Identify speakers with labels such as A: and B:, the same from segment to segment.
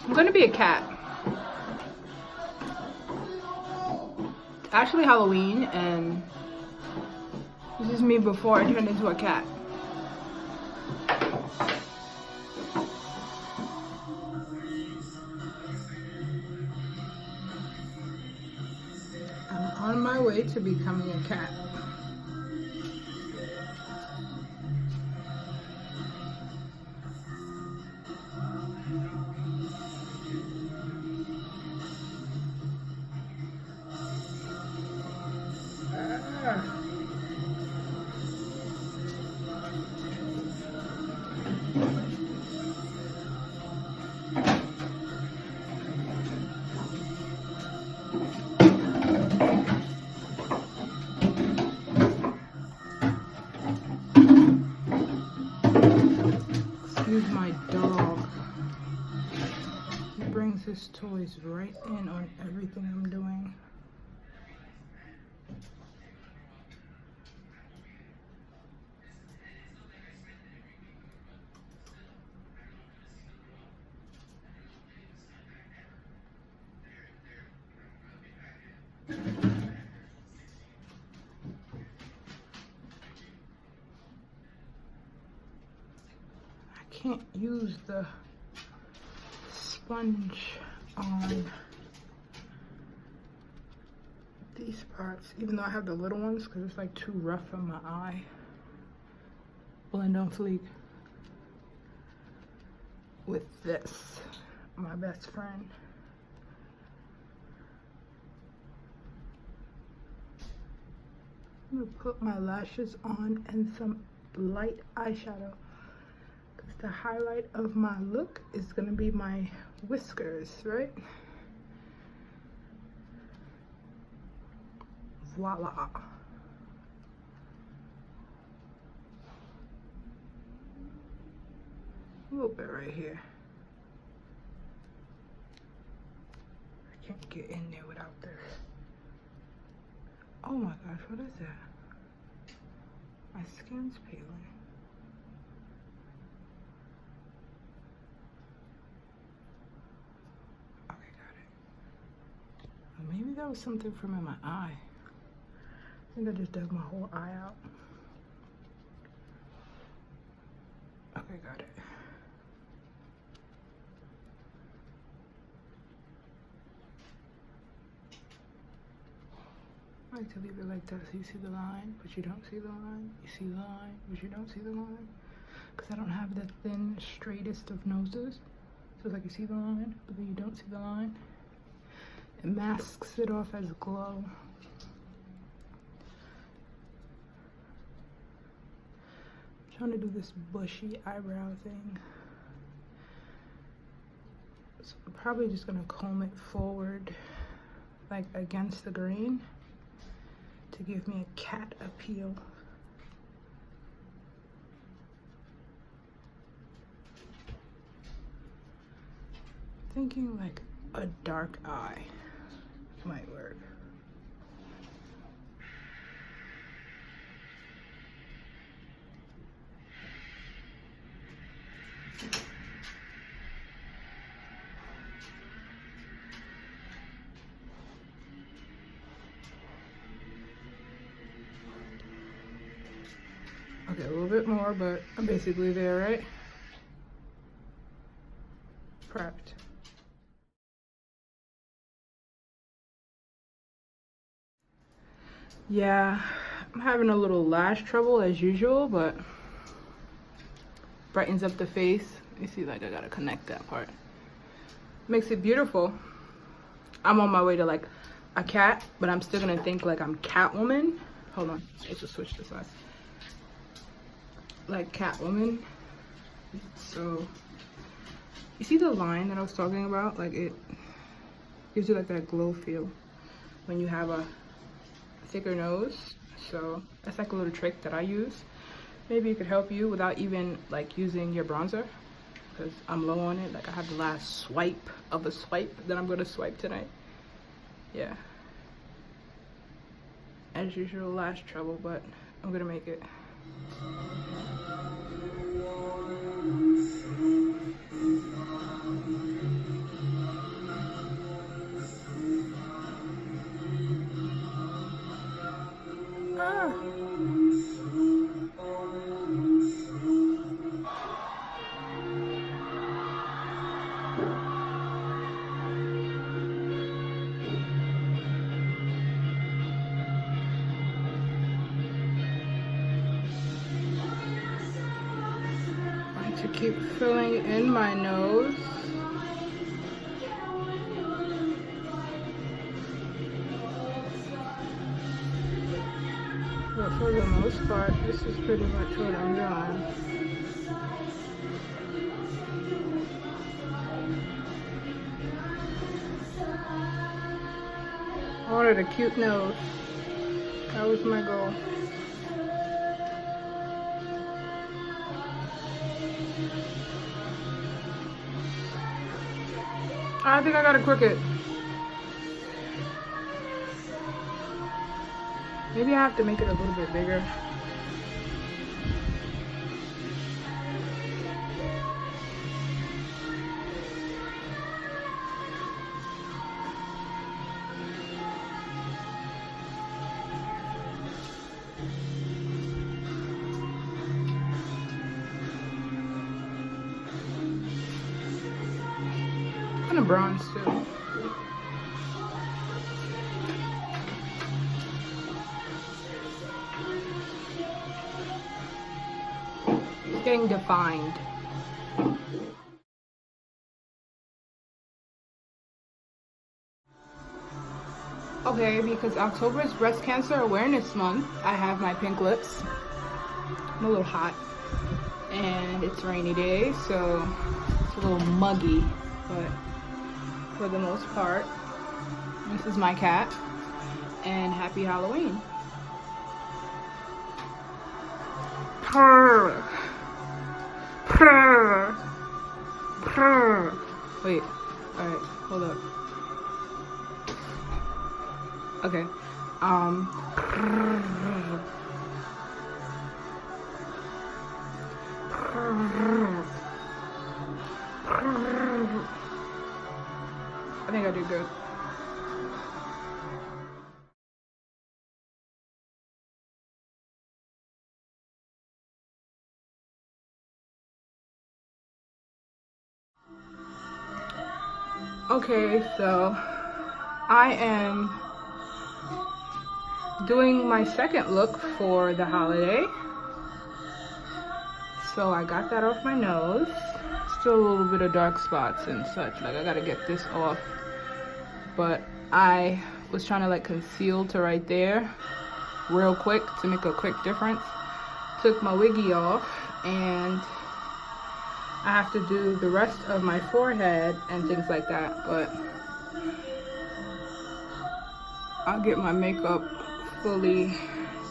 A: I'm gonna be a cat. It's actually Halloween, and this is me before I turned into a cat. I'm on my way to becoming a cat. Excuse my dog. He brings his toys right in on everything I'm doing. I can't use the sponge on these parts, even though I have the little ones, because it's like too rough on my eye. Blend on fleek with this, my best friend. I'm gonna put my lashes on and some light eyeshadow, because the highlight of my look is gonna be my whiskers, right? Voila. A little bit right here. I can't get in there without this. Oh my gosh, what is that? My skin's peeling. Okay, got it. Well, maybe that was something from in my eye. I think I just dug my whole eye out. Okay, got it. I like to leave it like that so you see the line, but you don't see the line. You see the line, but you don't see the line. Because I don't have the thin, straightest of noses. So it's like you see the line, but then you don't see the line. It masks it off as glow. I'm trying to do this bushy eyebrow thing. So I'm probably just gonna comb it forward, like against the grain, to give me a cat appeal. Thinking like a dark eye might work. Okay, a little bit more, but I'm basically there, right? Prepped. Yeah, I'm having a little lash trouble as usual, but brightens up the face. You see, like I gotta connect that part. Makes it beautiful. I'm on my way to like a cat, but I'm still gonna think like I'm Catwoman. Hold on, let's just switch this side. Like Catwoman. So you see the line that I was talking about? Like it gives you like that glow feel when you have a thicker nose. So that's like a little trick that I use. Maybe it could help you without even like using your bronzer, because I'm low on it. Like I have the last swipe of a swipe that I'm gonna swipe tonight. Yeah, as usual, lash trouble, but I'm gonna make it. keep filling in my nose. But for the most part, this is pretty much what I'm doing. I wanted a cute nose. That was my goal. I think I got it crooked. Maybe I have to make it a little bit bigger. Kind of bronze too. It's getting defined. Okay, because October is Breast Cancer Awareness Month, I have my pink lips. I'm a little hot and it's a rainy day, so it's a little muggy, but for the most part, this is my cat, and happy Halloween. Purr. Purr. Purr. Wait, alright, hold up. Okay, purr. Purr. Purr. I think I did good. Okay, so I am doing my second look for the holiday. So I got that off my nose. Still a little bit of dark spots and such. Like, I gotta get this off. But I was trying to like conceal to right there real quick to make a quick difference. Took my wiggy off and I have to do the rest of my forehead and things like that, but I'll get my makeup fully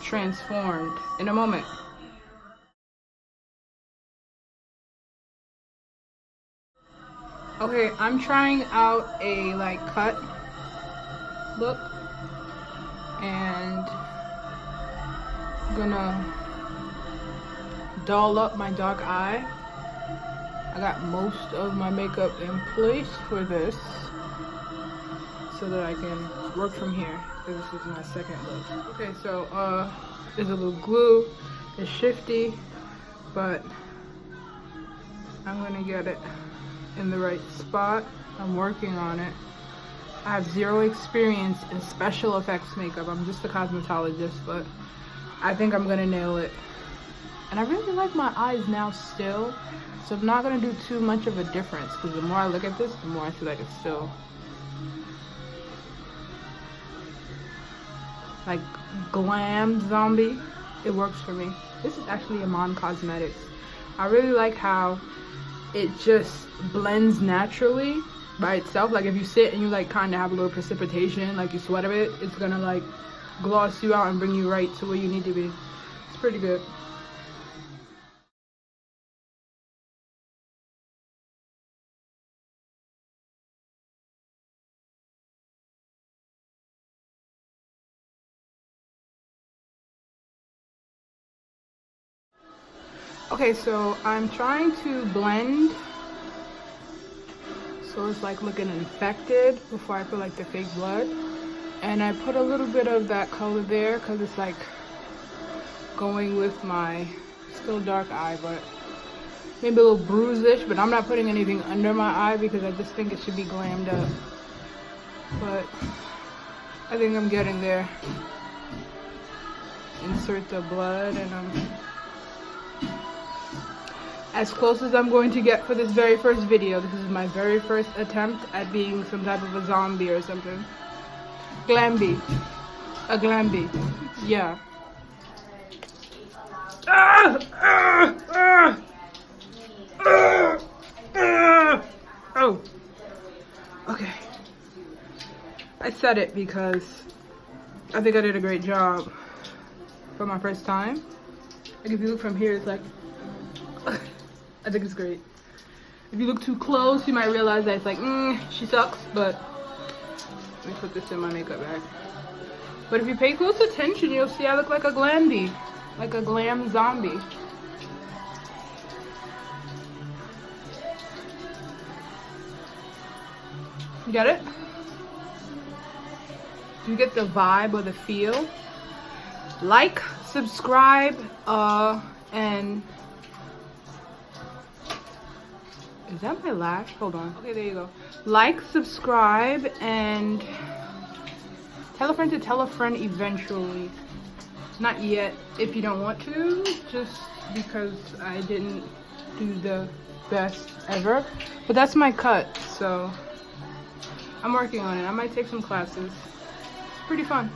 A: transformed in a moment. Okay, I'm trying out a like cut look and I'm gonna doll up my dark eye. I got most of my makeup in place for this so that I can work from here, because this is my second look. Okay, so there's a little glue, it's shifty, but I'm gonna get it in the right spot. I'm working on it. I have zero experience in special effects makeup. I'm just a cosmetologist, but I think I'm gonna nail it. And I really like my eyes now still, so I'm not gonna do too much of a difference, because the more I look at this, the more I feel like it's still like glam zombie. It works for me. This is actually Amon Cosmetics. I really like how it just blends naturally by itself. Like if you sit and you like kind of have a little precipitation, like you sweat a bit, it's gonna like gloss you out and bring you right to where you need to be. It's pretty good. Okay, so I'm trying to blend so it's like looking infected before I put like the fake blood. And I put a little bit of that color there because it's like going with my still dark eye, but maybe a little bruise-ish, but I'm not putting anything under my eye because I just think it should be glammed up. But I think I'm getting there. Insert the blood and I'm as close as I'm going to get for this very first video. This is my very first attempt at being some type of a zombie or something. Glamby. A Glamby. Yeah. Oh. Okay. I said it because I think I did a great job for my first time. Like if you look from here, it's like, I think it's great. If you look too close, you might realize that it's like, she sucks, but let me put this in my makeup bag. But if you pay close attention, you'll see I look like a glamby, like a glam zombie. You get it? You get the vibe or the feel? Like, subscribe, and is that my lash? Hold on. Okay, there you go. Like, subscribe, and tell a friend to tell a friend eventually. Not yet if you don't want to, just because I didn't do the best ever. But that's my cut, so I'm working on it. I might take some classes. It's pretty fun.